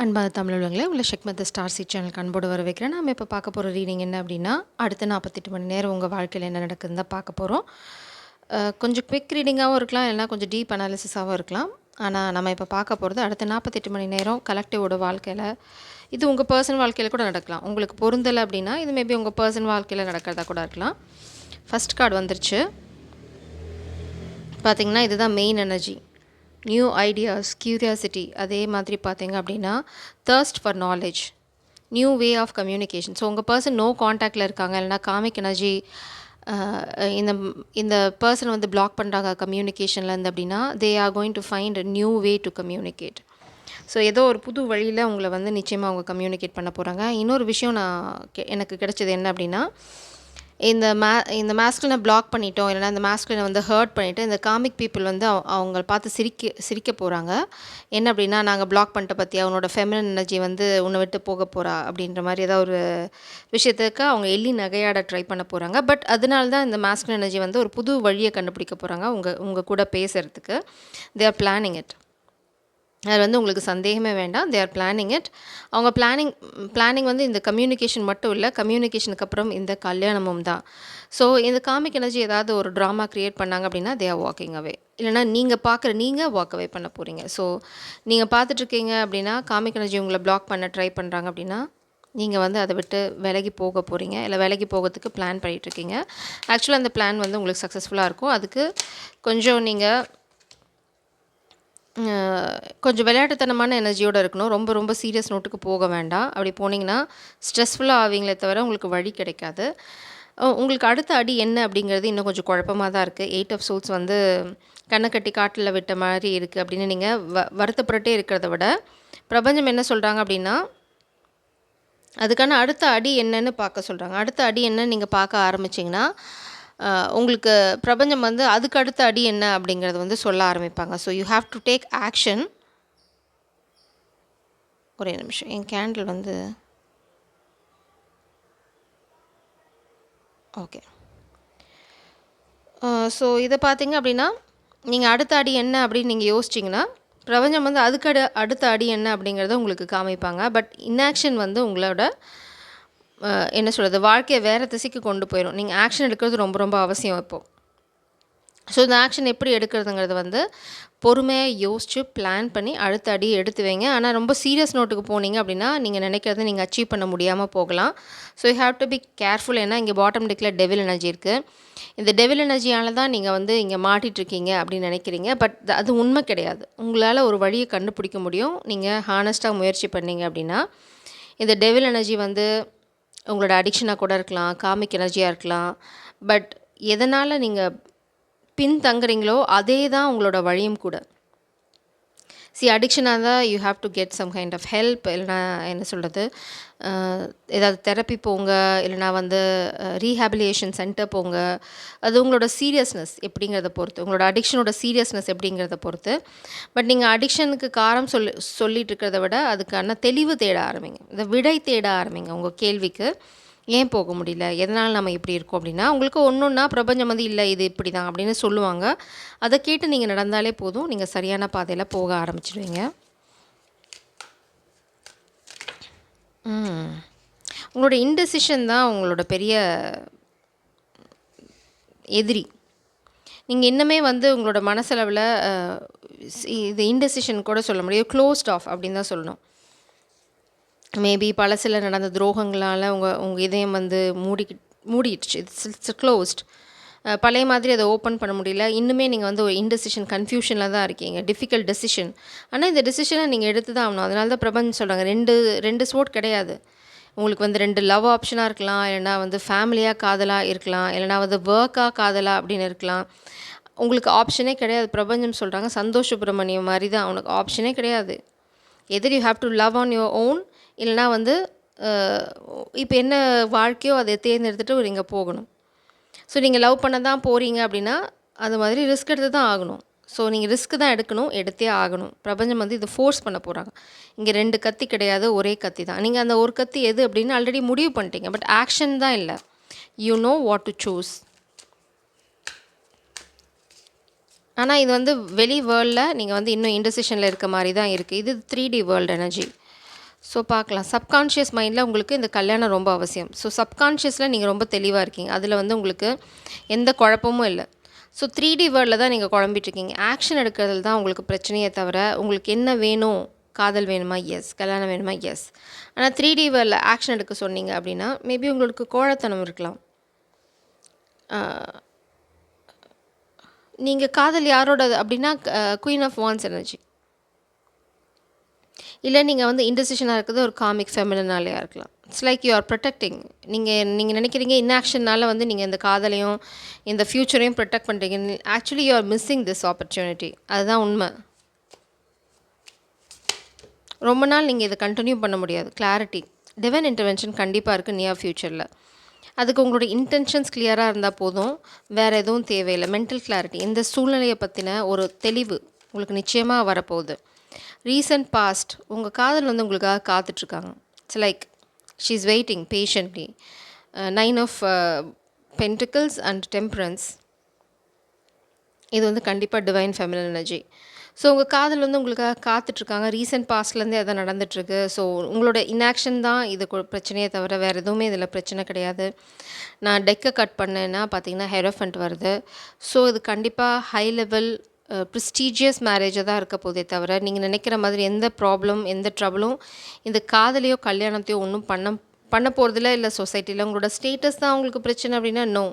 அன்பான தமிழர்களே, உங்களை ஷெக்மத் ஸ்டார் சீட் சேனலுக்கு அன்போடு வரவேற்கிறேன். நம்ம இப்போ பார்க்க போகிற ரீடிங் என்ன அப்படின்னா, அடுத்த 48 மணி நேரம் உங்கள் வாழ்க்கையில் என்ன நடக்குதுன்னு தான் பார்க்க போகிறோம். கொஞ்சம் குவிக் ரீடிங்காகவும் இருக்கலாம், இல்லைனா கொஞ்சம் டீப் அனாலிசிஸாகவும் இருக்கலாம். ஆனால் நம்ம இப்போ பார்க்க போகிறது அடுத்த 48 மணி நேரம் கலெக்டிவோட வாழ்க்கையில், இது உங்கள் பர்சனல் வாழ்க்கையில் கூட நடக்கலாம். உங்களுக்கு பொருந்தலை அப்படின்னா இது மேபி உங்கள் பர்சனல் வாழ்க்கையில் நடக்கிறதா கூட இருக்கலாம். ஃபஸ்ட் கார்டு வந்துருச்சு. பார்த்திங்கன்னா இதுதான் main energy. New ideas, curiosity. அதே மாதிரி பார்த்தீங்க அப்படின்னா thirst for knowledge, new way of communication. So உங்கள் பர்சன் நோ காண்டாக்டில் இருக்காங்க, இல்லைனா காமிக் எனர்ஜி இந்த இந்த பர்சன் வந்து பிளாக் பண்ணுறாங்க கம்யூனிகேஷன்லேருந்து அப்படின்னா தே are going to find a new way to communicate. So ஏதோ ஒரு புது வழியில் உங்களை வந்து நிச்சயமாக அவங்க கம்யூனிகேட் பண்ண போகிறாங்க. இன்னொரு விஷயம் எனக்கு கிடைச்சது என்ன அப்படின்னா, இந்த மாஸ்குலினை பிளாக் பண்ணிட்டோம், இல்லைனா இந்த மாஸ்குலினை வந்து ஹர்ட் பண்ணிவிட்டு இந்த காமிக் பீப்புள் வந்து அவங்க பார்த்து சிரிக்க போகிறாங்க. என்ன அப்படின்னா, நாங்கள் பிளாக் பண்ணிட்ட பற்றி அவனோட ஃபெமினன் எனர்ஜி வந்து உன்னை விட்டு போக போகிறா அப்படின்ற மாதிரி ஏதாவது ஒரு விஷயத்துக்கு அவங்க எள்ளி நகையாட ட்ரை பண்ண போகிறாங்க. பட் அதனால தான் இந்த மாஸ்குலின் எனர்ஜி வந்து ஒரு புது வழியை கண்டுபிடிக்க போகிறாங்க உங்கள் கூட பேசுகிறதுக்கு. They are planning it. அது வந்து உங்களுக்கு சந்தேகமே வேண்டாம். They are planning it. அவங்க பிளானிங் வந்து இந்த கம்யூனிகேஷன் மட்டும் இல்லை, கம்யூனிகேஷனுக்கு அப்புறம் இந்த கல்யாணமும் தான். ஸோ இந்த காமிக் எனர்ஜி ஏதாவது ஒரு ட்ராமா க்ரியேட் பண்ணாங்க அப்படின்னா தே ஆர் வாக்கிங் அவே. இல்லைனா நீங்கள் வாக் அவே பண்ண போகிறீங்க. ஸோ நீங்கள் பார்த்துட்ருக்கீங்க அப்படின்னா காமிக் எனர்ஜி உங்களை பிளாக் பண்ண ட்ரை பண்ணுறாங்க அப்படின்னா நீங்கள் வந்து அதை விட்டு விலகி போக போகிறீங்க, இல்லை விலகி போகிறதுக்கு பிளான் பண்ணிகிட்ருக்கீங்க. ஆக்சுவலாக அந்த பிளான் வந்து உங்களுக்கு சக்ஸஸ்ஃபுல்லாக இருக்கும். அதுக்கு கொஞ்சம் நீங்கள் கொஞ்சம் விளையாட்டுத்தனமான எனர்ஜியோடு இருக்கணும். ரொம்ப ரொம்ப சீரியஸ் நோட்டுக்கு போக வேண்டாம். அப்படி போனீங்கன்னா ஸ்ட்ரெஸ்ஃபுல்லாக ஆவீங்களே தவிர உங்களுக்கு வழி கிடைக்காது. உங்களுக்கு அடுத்த அடி என்ன அப்படிங்கிறது இன்னும் கொஞ்சம் குழப்பமாக தான் இருக்குது. 8 ஆஃப் சோல்ஸ் வந்து கண்ணை கட்டி காட்டில் விட்ட மாதிரி இருக்குது அப்படின்னு நீங்கள் வருத்தப்பட்டுட்டே இருக்கிறத விட பிரபஞ்சம் என்ன சொல்கிறாங்க அப்படின்னா, அதுக்கான அடுத்த அடி என்னன்னு பார்க்க சொல்கிறாங்க. அடுத்த அடி என்னன்னு நீங்கள் பார்க்க ஆரம்பிச்சிங்கன்னா உங்களுக்கு பிரபஞ்சம் வந்து அதுக்கு அடுத்த அடி என்ன அப்படிங்கிறது வந்து சொல்ல ஆரம்பிப்பாங்க. So you have to take action. ஒரே நிமிஷம், என் கேண்டில் வந்து ஓகே. ஸோ இதை பார்த்தீங்க அப்படின்னா நீங்கள் அடுத்த அடி என்ன அப்படின்னு நீங்கள் யோசிச்சிங்கன்னா பிரபஞ்சம் வந்து அதுக்கு அடுத்த அடி என்ன அப்படிங்கிறத உங்களுக்கு காமிப்பாங்க. பட் இன்ஆக்ஷன் வந்து உங்களோட என்ன சொல்கிறது, வாழ்க்கையை வேறு திசைக்கு கொண்டு போயிடும். நீங்கள் ஆக்ஷன் எடுக்கிறது ரொம்ப ரொம்ப அவசியம் இப்போது. ஸோ இந்த ஆக்ஷன் எப்படி எடுக்கிறதுங்கிறது வந்து பொறுமையாக யோசித்து பிளான் பண்ணி அடுத்த அடி எடுத்து வைங்க. ஆனால் ரொம்ப சீரியஸ் நோட்டுக்கு போனீங்க அப்படின்னா நீங்கள் நினைக்கிறத நீங்கள் அச்சீவ் பண்ண முடியாமல் போகலாம். So you have to be careful. ஏன்னா இங்கே பாட்டம் டெக்கில் டெவில் எனர்ஜி இருக்குது. இந்த டெவில் எனர்ஜியால் தான் நீங்கள் வந்து இங்கே மாட்டிகிட்ருக்கீங்க அப்படின்னு நினைக்கிறீங்க. பட் அது உண்மை கிடையாது. உங்களால் ஒரு வழியை கண்டுபிடிக்க முடியும் நீங்கள் ஹானஸ்ட்டாக முயற்சி பண்ணீங்க அப்படின்னா. இந்த டெவில் எனர்ஜி வந்து உங்களோட அடிக்ஷனாக கூட இருக்கலாம், காமிக் எனர்ஜியாக இருக்கலாம். பட் எதனால் நீங்கள் பின்தங்குறீங்களோ அதே தான் உங்களோட வழியும் கூட. அடிக்ஷனாக இருந்தால் you have to get some kind of help. இல்லைனா என்ன சொல்கிறது, ஏதாவது தெரப்பி போங்க, இல்லைனா வந்து ரீஹாபிலியேஷன் சென்டர் போங்க. அது உங்களோட சீரியஸ்னஸ் எப்படிங்கிறத பொறுத்து, உங்களோட அடிக்ஷனோட சீரியஸ்னஸ் எப்படிங்கிறத பொறுத்து. பட் நீங்கள் அடிக்ஷனுக்கு காரம் சொல்லிட்டு இருக்கிறத விட அதுக்கான தெளிவு தேட ஆரம்பிங்க, இந்த விடை தேட ஆரம்பிங்க. உங்கள் கேள்விக்கு ஏன் போக முடியல, எதனால் நம்ம இப்படி இருக்கோம் அப்படின்னா உங்களுக்கு ஒன்றுன்னா பிரபஞ்சம் வந்து இல்லை இது இப்படி தான் அப்படின்னு சொல்லுவாங்க. அதை கேட்டு நீங்கள் நடந்தாலே போதும், நீங்கள் சரியான பாதையில் போக ஆரம்பிச்சிடுவீங்க. உங்களோட இன்டெசிஷன் தான் உங்களோட பெரிய எதிரி. நீங்கள் இன்னுமே வந்து உங்களோட மனசளவில் இது இன்டெசிஷன் கூட சொல்ல முடியும், க்ளோஸ்ட் ஆஃப் அப்படின்னு தான் சொல்லணும். மேபி பழசில் நடந்த துரோகங்களால் உங்கள் இதயம் வந்து மூடிடுச்சு. It's closed. பழைய மாதிரி அதை ஓப்பன் பண்ண முடியல. இன்னுமே நீங்கள் வந்து ஒரு இன்டெசிஷன் கன்ஃபியூஷனில் தான் இருக்கீங்க, டிஃபிகல்ட் டெசிஷன். ஆனால் இந்த டெசிஷனை நீங்கள் எடுத்து தான் ஆகணும். அதனால தான் பிரபஞ்சம் சொல்கிறாங்க, ரெண்டு ஸ்வோர்ட் கிடையாது. உங்களுக்கு வந்து 2 லவ் ஆப்ஷனாக இருக்கலாம், இல்லைனா வந்து ஃபேமிலியாக காதலாக இருக்கலாம், இல்லைனா வந்து ஒர்க்காக காதலாக அப்படின்னு இருக்கலாம். உங்களுக்கு ஆப்ஷனே கிடையாது. பிரபஞ்சம் சொல்கிறாங்க, சந்தோஷ் சுப்ரமணியம் மாதிரி தான், உனக்கு ஆப்ஷனே கிடையாது. Either you have to love on your own, இல்லைனா வந்து இப்போ என்ன வாழ்க்கையோ அதை தேர்ந்தெடுத்துட்டு நீங்கள் போகணும். ஸோ நீங்கள் லவ் பண்ண தான் போகிறீங்க அப்படின்னா அது மாதிரி ரிஸ்க் எடுத்து தான் ஆகணும். ஸோ நீங்கள் ரிஸ்க் தான் எடுத்தே ஆகணும். பிரபஞ்சம் வந்து இதை ஃபோர்ஸ் பண்ண போகிறாங்க. இங்கே 2 கத்தி கிடையாது, ஒரே கத்தி தான். நீங்கள் அந்த ஒரு கத்தி எது அப்படின்னு ஆல்ரெடி முடிவு பண்ணிட்டீங்க. பட் ஆக்ஷன் தான் இல்லை. You know what to choose. ஆனால் இது வந்து வெளி வேர்ல்டில் நீங்கள் வந்து இன்னும் இன்டெசிஷனில் இருக்க மாதிரி தான் இருக்குது. இது 3D வேர்ல்டு எனர்ஜி. ஸோ பார்க்கலாம். சப்கான்ஷியஸ் மைண்டில் உங்களுக்கு இந்த கல்யாணம் ரொம்ப அவசியம். ஸோ சப்கான்ஷியஸில் நீங்கள் ரொம்ப தெளிவாக இருக்கீங்க. அதில் வந்து உங்களுக்கு எந்த குழப்பமும் இல்லை. ஸோ 3D வேர்ல்டில் தான் நீங்கள் குழம்பிட்டுருக்கீங்க. ஆக்ஷன் எடுக்கிறதுல தான் உங்களுக்கு பிரச்சனையே தவிர, உங்களுக்கு என்ன வேணும்? காதல் வேணுமா? எஸ். கல்யாணம் வேணுமா? எஸ். ஆனால் 3D வேர்ல்டில் ஆக்ஷன் எடுக்க சொன்னீங்க அப்படின்னா, மேபி உங்களுக்கு கோழைத்தனம் இருக்கலாம். நீங்கள் காதல் யாரோடது அப்படின்னா குயின் ஆஃப் வான்ஸ் எனர்ஜி. இல்லை நீங்கள் வந்து இன்டெசிஷனாக இருக்கிறது ஒரு காமிக் ஃபெமினனாலேயா இருக்கலாம். It's like you are protecting. நீங்கள் நினைக்கிறீங்க இன்ஆக்ஷனால் வந்து நீங்கள் இந்த காதலையும் இந்த ஃப்யூச்சரையும் ப்ரொடெக்ட் பண்ணுறீங்க. Actually you are missing this opportunity. அதுதான் உண்மை. ரொம்ப நாள் நீங்கள் இதை கண்டினியூ பண்ண முடியாது. கிளாரிட்டி, டிவைன் இன்டர்வென்ஷன் கண்டிப்பாக இருக்குது நியர் ஃப்யூச்சரில். அதுக்கு உங்களோட இன்டென்ஷன்ஸ் கிளியராக இருந்தால் போதும். வேறு எதுவும் தேவையில்லை. மென்டல் கிளாரிட்டி, இந்த சூழ்நிலையை பற்றின ஒரு தெளிவு உங்களுக்கு நிச்சயமாக வரப்போகுது. ரீசன்ட் பாஸ்ட் உங்கள் காதல் வந்து உங்களுக்காக காத்துட்ருக்காங்க. It's like she is waiting patiently. 9 of pentacles and temperance. இது வந்து கண்டிப்பாக டிவைன் ஃபெமினன் எனர்ஜி. ஸோ உங்கள் காதல் வந்து உங்களுக்காக காத்துட்ருக்காங்க. ரீசெண்ட் பாஸ்ட்லேருந்தே அதை நடந்துகிட்ருக்கு. ஸோ உங்களோட இன்ஆக்ஷன் தான் இது பிரச்சனையே தவிர வேறு எதுவுமே இதில் பிரச்சனை கிடையாது. நான் டெக்கை கட் பண்ணேன்னா பார்த்தீங்கன்னா ஹெரோஃபண்ட் வருது. ஸோ இது கண்டிப்பாக ஹை லெவல் ப்ரெஸ்டீஜியஸ் மேரேஜாக தான் இருக்க போதே தவிர, நீங்கள் நினைக்கிற மாதிரி எந்த ப்ராப்ளம் எந்த ட்ரபிளும் இந்த காதலையோ கல்யாணத்தையோ ஒன்றும் பண்ண போகிறதில்ல. இல்லை சொசைட்டியில் உங்களோட ஸ்டேட்டஸ் தான் உங்களுக்கு பிரச்சனை அப்படின்னா நோ.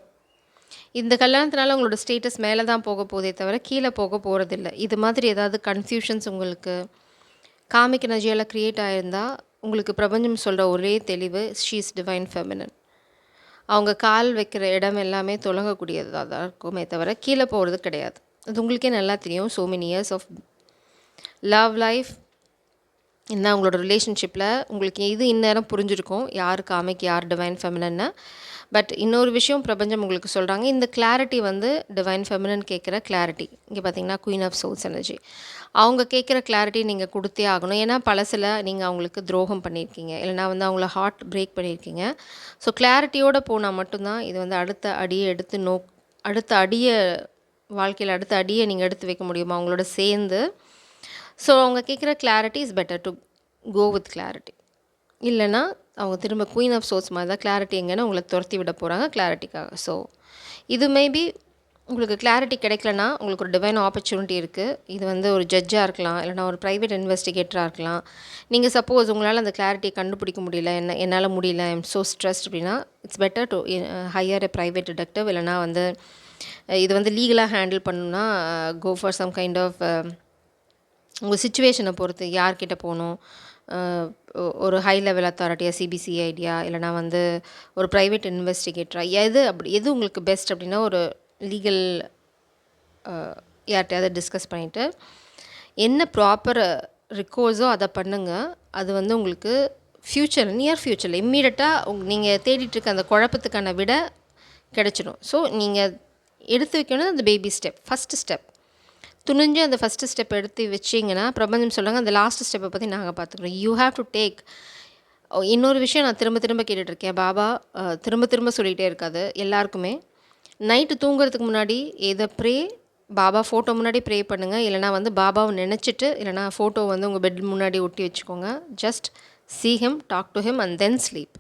இந்த கல்யாணத்தினால உங்களோட ஸ்டேட்டஸ் மேலே தான் போக போதே தவிர கீழே போக போகிறதில்ல. இது மாதிரி ஏதாவது கன்ஃபியூஷன்ஸ் உங்களுக்கு காமிக் எனர்ஜியால் க்ரியேட் ஆகிருந்தால் உங்களுக்கு பிரபஞ்சம் சொல்கிற ஒரே தெளிவு, ஷீ இஸ் டிவைன் ஃபெமினன். அவங்க கால் வைக்கிற இடம் எல்லாமே தொடங்கக்கூடியதாக தான் இருக்குமே தவிர கீழே போகிறது கிடையாது. அது உங்களுக்கே நல்லா தெரியும். So many years of love life என்ன உங்களோட ரிலேஷன்ஷிப்பில் உங்களுக்கு இது இந்நேரம் புரிஞ்சிருக்கும், யார் காமிக் யார் டிவைன் ஃபெமினன்னு. பட் இன்னொரு விஷயம் பிரபஞ்சம் உங்களுக்கு சொல்கிறாங்க, இந்த கிளாரிட்டி வந்து டிவைன் ஃபெமினன் கேட்குற கிளாரிட்டி. இங்கே பார்த்தீங்கன்னா குயின் ஆஃப் சோல்ஸ் எனர்ஜி. அவங்க கேட்குற கிளாரிட்டி நீங்கள் கொடுத்தே ஆகணும். ஏன்னா பழசில் நீங்கள் அவங்களுக்கு துரோகம் பண்ணியிருக்கீங்க, இல்லைனா வந்து அவங்கள ஹார்ட் பிரேக் பண்ணியிருக்கீங்க. ஸோ கிளாரிட்டியோடு போனால் மட்டும்தான் இது வந்து அடுத்த அடியை வாழ்க்கையில் அடுத்த அடியை நீங்கள் எடுத்து வைக்க முடியுமா அவங்களோட சேர்ந்து. ஸோ அவங்க கேட்குற clarity is better to go with clarity. இல்லைனா அவங்க திரும்ப குயின் ஆஃப் சோர்ஸ் மாதிரி தான் கிளாரிட்டி எங்கேன்னு உங்களை துரத்தி விட போகிறாங்க கிளாரிட்டிக்காக. ஸோ இது மேபி உங்களுக்கு கிளாரிட்டி கிடைக்கலனா உங்களுக்கு ஒரு டிவைன் ஆப்பர்ச்சுனிட்டி இருக்குது. இது வந்து ஒரு ஜட்ஜாக இருக்கலாம், இல்லைனா ஒரு ப்ரைவேட் இன்வெஸ்டிகேட்டராக இருக்கலாம். நீங்கள் சப்போஸ் உங்களால் அந்த கிளாரிட்டியை கண்டுபிடிக்க முடியல, என்னால் முடியல, ஐ எம் ஸோ ஸ்ட்ரெஸ்ட் அப்படின்னா it's better to hire a private detective. இல்லைனா வந்து இது வந்து லீகலாக ஹேண்டில் பண்ணணுன்னா go for some kind of உங்கள் சிச்சுவேஷனை பொறுத்து யார்கிட்ட போகணும். ஒரு ஹை லெவல் அத்தாரிட்டியாக சிபிசிஐடியா, இல்லைனா வந்து ஒரு ப்ரைவேட் இன்வெஸ்டிகேட்டராக எது உங்களுக்கு பெஸ்ட் அப்படின்னா ஒரு லீகல் யார்கிட்டையாவது டிஸ்கஸ் பண்ணிவிட்டு என்ன ப்ராப்பர் ரிக்கோர்ஸோ அதை பண்ணுங்கள். அது வந்து உங்களுக்கு நியர் ஃப்யூச்சரில் இம்மீடியட்டாக நீங்கள் தேடிட்டுருக்க அந்த குழப்பத்துக்கான விட கிடச்சிடும். ஸோ நீங்கள் எடுத்து வைக்கணும் அந்த பேபி ஸ்டெப், ஃபஸ்ட்டு ஸ்டெப். துணிஞ்சு அந்த ஃபஸ்ட்டு ஸ்டெப் எடுத்து வச்சிங்கன்னா பிரபஞ்சம் சொல்கிறாங்க அந்த லாஸ்ட் ஸ்டெப்பை பற்றி நாங்கள் பார்த்துக்குறோம். You have to take. இன்னொரு விஷயம் நான் திரும்ப திரும்ப கேட்டுட்ருக்கேன், பாபா திரும்ப சொல்லிகிட்டே இருக்காது எல்லாருக்குமே. நைட்டு தூங்குறதுக்கு முன்னாடி பாபா ஃபோட்டோ முன்னாடி ப்ரே பண்ணுங்கள். இல்லைனா வந்து பாபாவை நினச்சிட்டு, இல்லைனா ஃபோட்டோ வந்து உங்கள் பெட் முன்னாடி ஒட்டி வச்சுக்கோங்க. Just see him, talk to him and then sleep.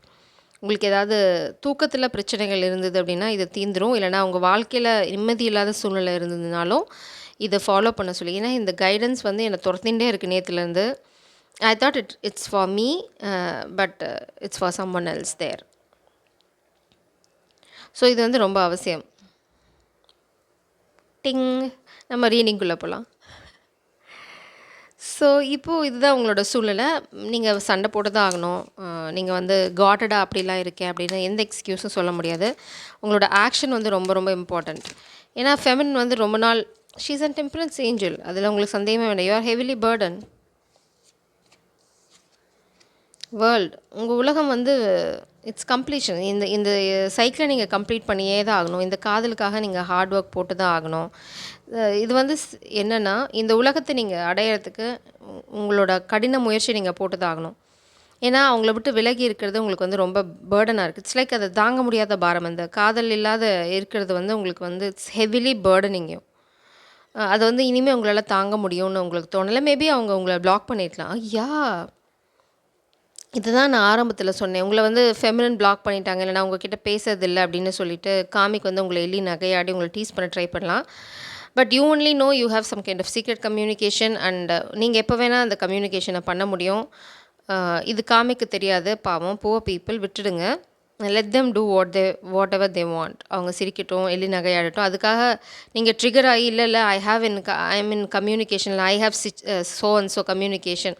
உங்களுக்கு ஏதாவது தூக்கத்தில் பிரச்சனைகள் இருந்தது அப்படின்னா இது தீந்துரும். இல்லைனா உங்கள் வாழ்க்கையில் நிம்மதி இல்லாத சூழ்நிலை இருந்ததுனாலும் இதை ஃபாலோ பண்ண சொல்லி. ஏன்னா இந்த கைடன்ஸ் வந்து என்னை துரத்தின்ண்டே இருக்குது நேற்றுலேருந்து. I thought it's for me, but it's for someone else there. So இது வந்து ரொம்ப அவசியம். டிங், நம்ம ரீடிங்குள்ளே போகலாம். ஸோ இப்போது இதுதான் உங்களோட சூழ்நிலை. நீங்கள் சண்டை போட்டு தான் ஆகணும். நீங்கள் வந்து காட்டடாக அப்படிலாம் இருக்கேன் அப்படின்னு எந்த எக்ஸ்கியூஸும் சொல்ல முடியாது. உங்களோட ஆக்ஷன் வந்து ரொம்ப ரொம்ப இம்பார்ட்டண்ட். ஏன்னா ஃபெமின் வந்து ரொம்ப நாள் she is an temperance angel, அதில் உங்களுக்கு சந்தேகமே வேண்டாம். You are heavily burden. World உங்கள் உலகம் வந்து இட்ஸ் கம்ப்ளீஷன். இந்த சைக்கிளை நீங்கள் கம்ப்ளீட் பண்ணியே தான் ஆகணும். இந்த காதலுக்காக நீங்கள் ஹார்ட் ஒர்க் போட்டு தான் ஆகணும். இது வந்து என்னென்னா இந்த உலகத்தை நீங்கள் அடையிறதுக்கு உங்களோட கடின முயற்சி நீங்கள் போட்டு தான் ஆகணும். ஏன்னா அவங்கள விட்டு விலகி இருக்கிறது உங்களுக்கு வந்து ரொம்ப பேர்டனாக இருக்குது. இட்ஸ் லைக் அதை தாங்க முடியாத பாரம். அந்த காதல் இல்லாத இருக்கிறது வந்து உங்களுக்கு வந்து இட்ஸ் ஹெவிலி பேர்டனிங்கும். அது வந்து இனிமேல் உங்களால் தாங்க முடியும்னு உங்களுக்கு தோணலை. மேபி அவங்க உங்களை பிளாக் பண்ணியிருக்கலாம். ஐயா, இதுதான் நான் ஆரம்பத்தில சொன்னேன். உங்கள வந்து ஃபெமினின் பிளாக் பண்ணிட்டாங்க, இல்லன்னா உங்ககிட்ட பேசுறதில்ல அப்படின்னு சொல்லிட்டு, காமிக் வந்து உங்கள எள்ளி நகையாடி உங்கள டீஸ் பண்ண ட்ரை பண்ணலாம். But you only know you have some kind of secret communication and நீங்க எப்ப வேணா அந்த கம்யூனிகேஷன பண்ண முடியும். இது காமிக்கு தெரியாது பாவம். புவர் பீப்பிள் விட்டுடுங்க. Let them do whatever they want. அவங்க சிரிக்கட்டும், எள்ளி நகையாடட்டும். அதுக்காக நீங்க ட்ரிகர் ஆயி இல்ல I am in communication, I have so and so communication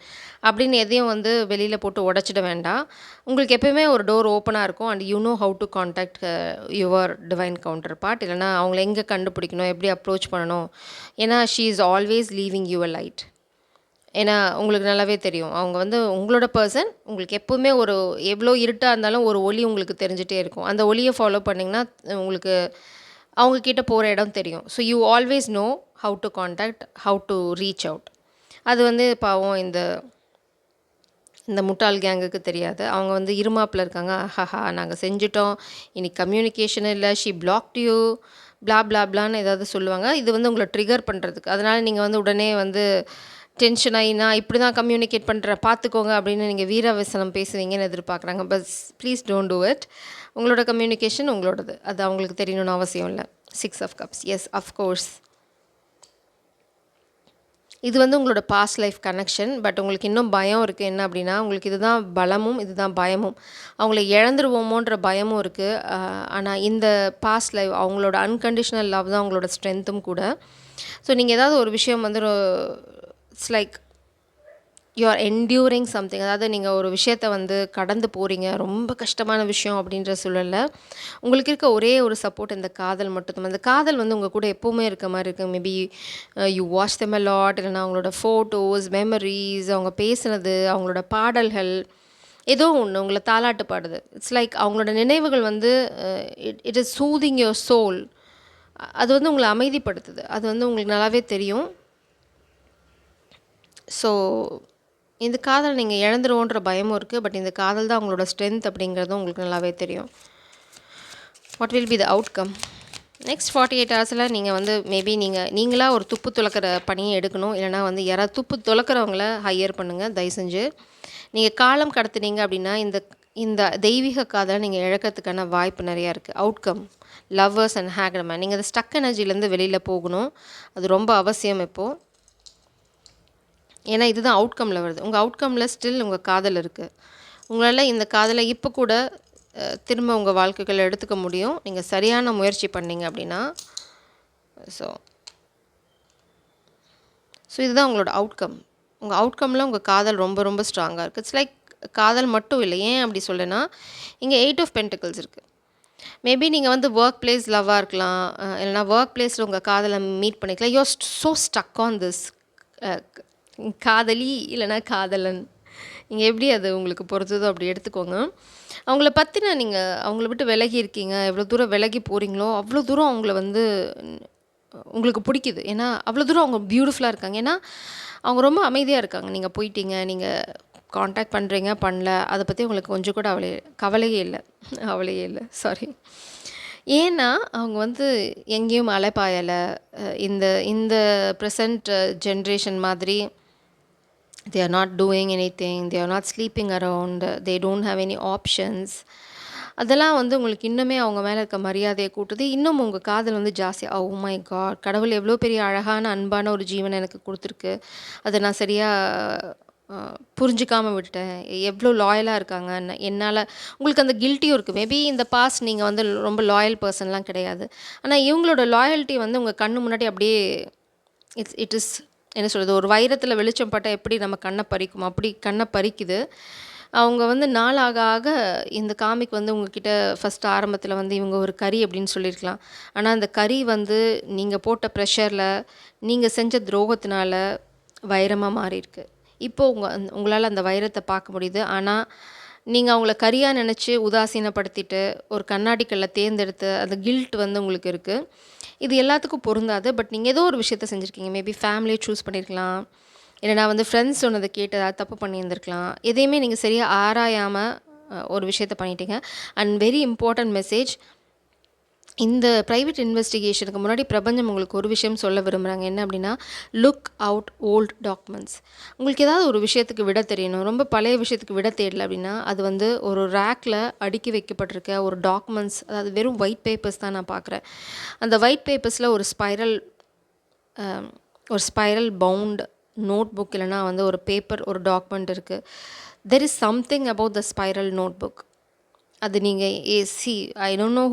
அப்படின்னு எதையும் வந்து வெளியில போட்டு உடைச்சிட வேண்டாம். உங்களுக்கு எப்பயுமே ஒரு டோர் ஓப்பனா இருக்கும் and you know how to contact your divine counterpart. இல்லைனா அவங்கள எங்கே கண்டுபிடிக்கணும், எப்படி அப்ரோச் பண்ணணும். ஏன்னா she is always leaving you a light. ஏன்னா உங்களுக்கு நல்லாவே தெரியும். அவங்க வந்து உங்களோட பெர்சன். உங்களுக்கு எப்பவுமே ஒரு எவ்வளோ இருட்டா இருந்தாலும் ஒரு ஒளி உங்களுக்கு தெரிஞ்சுட்டே இருக்கும். அந்த ஒளிய ஃபாலோ பண்ணிங்கன்னா, உங்களுக்கு அவங்க கிட்ட போற இடம் தெரியும். So you always know how to contact, how to reach out. அது வந்து பாவம் இந்த இந்த முட்டாள் கேங்குக்கு தெரியாது. அவங்க வந்து இருமாப்புல இருக்காங்க. ஆஹாஹா! நாங்க செஞ்சுட்டோம். இன்னைக்கு கம்யூனிகேஷன் இல்ல. She blocked you. பிளான்னு ஏதாவது சொல்லுவாங்க. இது வந்து உங்கள ட்ரிகர் பண்றதுக்கு. அதனால நீங்க வந்து உடனே வந்து டென்ஷன் ஆயி, நான் இப்படி தான் கம்யூனிகேட் பண்றேன் பார்த்துக்கோங்க அப்படின்னு நீங்க வீராவேசனம் பேசுவீங்கன்னு எதிர்பார்க்குறாங்க. But please don't do it. உங்களோட கம்யூனிகேஷன் உங்களோடது. அது அவங்களுக்கு தெரியணும்னு அவசியம் இல்ல. 6 ஆஃப் கப்ஸ். S, of course. இது வந்து உங்களோட பாஸ்ட் லைஃப் கனெக்ஷன். பட் உங்களுக்கு இன்னும் பயம் இருக்குது. என்ன அப்படின்னா, உங்களுக்கு இதுதான் பலமும், இதுதான் பயமும். அவங்கள இழந்துருவோமோன்ற பயமும் இருக்குது. ஆனால் இந்த பாஸ்ட் லைஃப் அவங்களோட அன்கண்டிஷனல் லவ் தான் அவங்களோட ஸ்ட்ரென்த்தும் கூட. ஸோ நீங்கள் ஏதாவது ஒரு விஷயம் வந்து it's like you are enduring something. அதாவது நீங்கள் ஒரு விஷயத்த வந்து கடந்து போகிறீங்க, ரொம்ப கஷ்டமான விஷயம் அப்படின்ற சூழலில் உங்களுக்கு இருக்க ஒரே ஒரு சப்போர்ட் இந்த காதல் மட்டும்தான். அந்த காதல் வந்து உங்கள் கூட எப்போவுமே இருக்க மாதிரி இருக்குது. Maybe you watch them a lot, இல்லைனா அவங்களோட ஃபோட்டோஸ், மெமரிஸ், அவங்க பேசுனது, அவங்களோட பாடல்கள், ஏதோ ஒன்று உங்களை தாலாட்டு பாடுது. இட்ஸ் லைக் அவங்களோட நினைவுகள் வந்து it is soothing your soul. அது வந்து உங்களை அமைதிப்படுத்துது. அது வந்து உங்களுக்கு நல்லாவே தெரியும். ஸோ இந்த காதல் நீங்கள் இழந்துருவோன்ற பயமும் இருக்குது. பட் இந்த காதல் தான் உங்களோட ஸ்ட்ரென்த் அப்படிங்கிறதும் உங்களுக்கு நல்லாவே தெரியும். What will be the outcome? Next 48 ஹவர்ஸில் நீங்கள் வந்து மேபி நீங்களாக ஒரு துப்பு துலக்கிற பணியை எடுக்கணும். இல்லைனா வந்து யாராவது துப்பு துலக்கிறவங்கள ஹையர் பண்ணுங்கள் தயவு செஞ்சு. நீங்கள் காலம் கடத்துனீங்க அப்படின்னா இந்த இந்த தெய்வீக காதலை நீங்கள் இழக்கிறதுக்கான வாய்ப்பு நிறையா இருக்குது. Outcome lovers and hanged man. நீங்கள் அந்த ஸ்டக் எனர்ஜிலேருந்து வெளியில் போகணும். அது ரொம்ப அவசியம் இப்போது. ஏன்னா இதுதான் அவுட்கமில் வருது. உங்கள் அவுட்கமில் ஸ்டில் உங்கள் காதல் இருக்குது. உங்களால் இந்த காதலை இப்போ கூட திரும்ப உங்கள் வாழ்க்கைகளை எடுத்துக்க முடியும். நீங்கள் சரியான முயற்சி பண்ணீங்க அப்படின்னா. ஸோ இதுதான் உங்களோட அவுட்கம். உங்கள் அவுட்கமில் உங்கள் காதல் ரொம்ப ரொம்ப ஸ்ட்ராங்காக இருக்குது. இட்ஸ் லைக் காதல் மட்டும் இல்லை. ஏன் அப்படி சொல்லேன்னா, இங்கே 8 ஆஃப் பென்டிகிள்ஸ் இருக்குது. மேபி நீங்கள் வந்து ஒர்க் பிளேஸ் லவ்வாக இருக்கலாம். இல்லைனா ஒர்க் பிளேஸில் உங்கள் காதலை மீட் பண்ணிக்கலாம். You are so stuck on this காதலி இல்லைனா காதலன். நீங்கள் எப்படி அது உங்களுக்கு பொறுத்ததோ அப்படி எடுத்துக்கோங்க. அவங்கள பற்றின நீங்கள் அவங்கள விட்டு விலகி இருக்கீங்க. எவ்வளோ தூரம் விலகி போகிறீங்களோ அவ்வளோ தூரம் அவங்கள வந்து உங்களுக்கு பிடிக்குது. ஏன்னா அவ்வளோ தூரம் அவங்க பியூட்டிஃபுல்லாக இருக்காங்க. ஏன்னா அவங்க ரொம்ப அமைதியாக இருக்காங்க. நீங்கள் போயிட்டீங்க, நீங்கள் காண்டாக்ட் பண்ணுறீங்க, பண்ணல, அதை பற்றி உங்களுக்கு கொஞ்சம் கூட கவலையே இல்லை. சாரி. ஏன்னா அவங்க வந்து எங்கேயும் அலைப்பாயலை. இந்த இந்த ப்ரெசண்ட் ஜென்ரேஷன் மாதிரி they are not doing anything, they are not sleeping around, they don't have any options. அதெல்லாம் வந்து உங்களுக்கு இன்னுமே அவங்க மேலே இருக்க மரியாதையை கூட்டுது. இன்னும் உங்கள் காதல் வந்து ஜாஸ்தியாக, ஓ மை காட், கடவுள் எவ்வளோ பெரிய அழகான அன்பான ஒரு ஜீவனை எனக்கு கொடுத்துருக்கு. அதை நான் சரியாக புரிஞ்சிக்காமல் விட்டுட்டேன். எவ்வளோ லாயலாக இருக்காங்க. என்னால் உங்களுக்கு அந்த கில்ட்டியும் இருக்குது. மேபி இந்த பாஸ்ட் நீங்கள் வந்து ரொம்ப லாயல் பர்சன்லாம் கிடையாது. ஆனால் இவங்களோட லாயல்ட்டி வந்து உங்கள் கண்ணு முன்னாடி அப்படியே இட் இஸ் என்ன சொல்கிறது, ஒரு வைரத்தில் வெளிச்சம் பட்டால் எப்படி நம்ம கண்ணை பறிக்கும், அப்படி கண்ணை பறிக்குது. அவங்க வந்து நாளாக ஆக இந்த காமிக் வந்து உங்ககிட்ட ஃபஸ்ட் ஆரம்பத்தில் வந்து இவங்க ஒரு கறி அப்படின்னு சொல்லியிருக்கலாம். ஆனால் அந்த கறி வந்து நீங்கள் போட்ட ப்ரெஷரில், நீங்கள் செஞ்ச துரோகத்தினால வைரமாக மாறியிருக்கு. இப்போது உங்களால் அந்த வைரத்தை பார்க்க முடியுது. ஆனால் நீங்கள் அவங்கள கறியாக நினச்சி உதாசீனப்படுத்திட்டு ஒரு கண்ணாடிக்கல்லை தேர்ந்தெடுத்து அந்த கில்ட் வந்து உங்களுக்கு இருக்குது. இது எல்லாத்துக்கும் பொருந்தாது. பட் நீங்கள் ஏதோ ஒரு விஷயத்த செஞ்சுருக்கீங்க. மேபி ஃபேமிலியை சூஸ் பண்ணியிருக்கலாம். இல்லைனா வந்து ஃப்ரெண்ட்ஸ் சொன்னதை கேட்டு ஏதாவது தப்பு பண்ணியிருந்திருக்கலாம். எதையுமே நீங்கள் சரியாக ஆராயாமல் ஒரு விஷயத்த பண்ணிட்டீங்க. அண்ட் வெரி இம்பார்ட்டன்ட் மெசேஜ், இந்த ப்ரைவேட் இன்வெஸ்டிகேஷனுக்கு முன்னாடி பிரபஞ்சம் உங்களுக்கு ஒரு விஷயம் சொல்ல விரும்புகிறாங்க. என்ன அப்படின்னா, லுக் அவுட் ஓல்ட் டாக்குமெண்ட்ஸ். உங்களுக்கு ஏதாவது ஒரு விஷயத்துக்கு விட தெரியணும், ரொம்ப பழைய விஷயத்துக்கு விட தெரியல அப்படின்னா, அது வந்து ஒரு ரேக்கில் அடுக்கி வைக்கப்பட்டிருக்க ஒரு டாக்குமெண்ட்ஸ், அதாவது வெறும் ஒயிட் பேப்பர்ஸ் தான் நான் பார்க்குறேன். அந்த ஒயிட் பேப்பர்ஸில் ஒரு ஸ்பைரல் பவுண்ட் நோட் புக் இல்லைனா வந்து ஒரு பேப்பர், ஒரு டாக்குமெண்ட் இருக்குது. There is something about the spiral notebook. அது நீங்கள் I don't know